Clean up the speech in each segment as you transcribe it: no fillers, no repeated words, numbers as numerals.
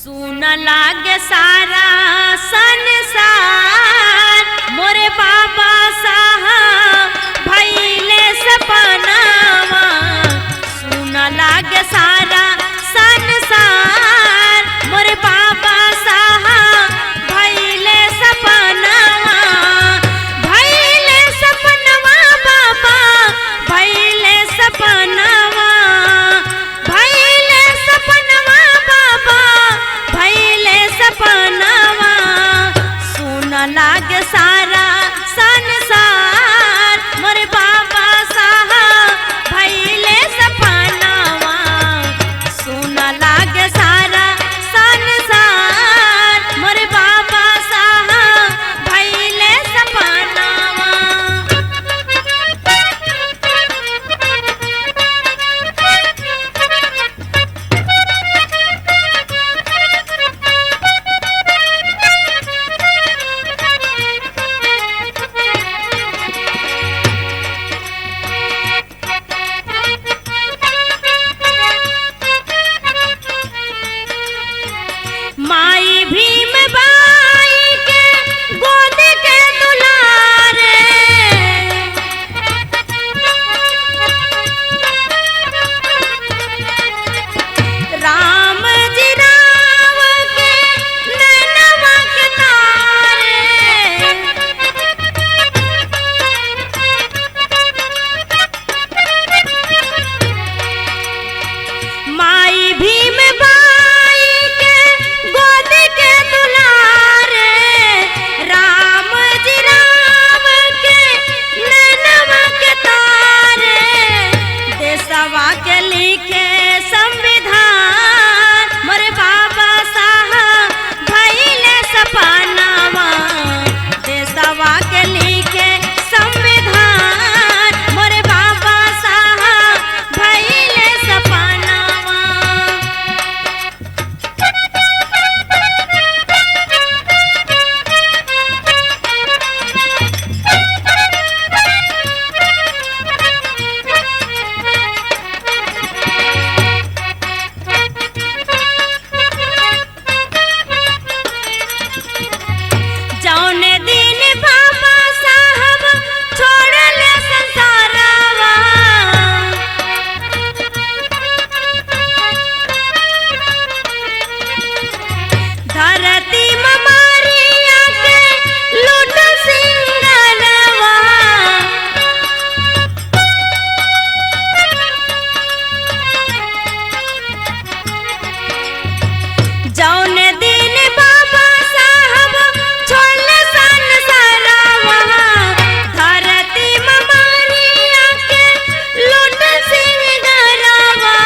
सुन लागे सारा संसार मोरे बाबा साहब भइले सपनावा। सुन लागे सारा संसार मोरे बाबा साहब भइले सपनावा। भइले सपनवा बाबा भइले सपनवा। भइले सपनवा बाबा भइले सपनवा। सुन लागे सारा संसार मोरे बाबा साहब भइले सपनवा। सुन लागे सारा संसार मोरे बाबा साहब भइले सपनवा। माई भीम बाई के गोद के दुलारे। राम जी राव के नैनवा के तारे। माई भीम बाई के गोद के दुलारे। राम जी राम के नैनवा के तारे। देशवा के लिखे संविधान मोरे बाबा साहब भइले सपनावा। देशवा के लिखे संविधान मोरे बाबा साहब भइले सपनावा। जौने दिन बाबा साहब छोड़ले संसारवा। धरती ममारिया के लूट सिंगरवा। जौने दिन बाबा साहब छोड़ले संसारवा। धरती ममारिया के लूट सिंगरवा।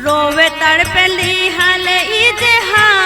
रोवे तड़पली हल इजहार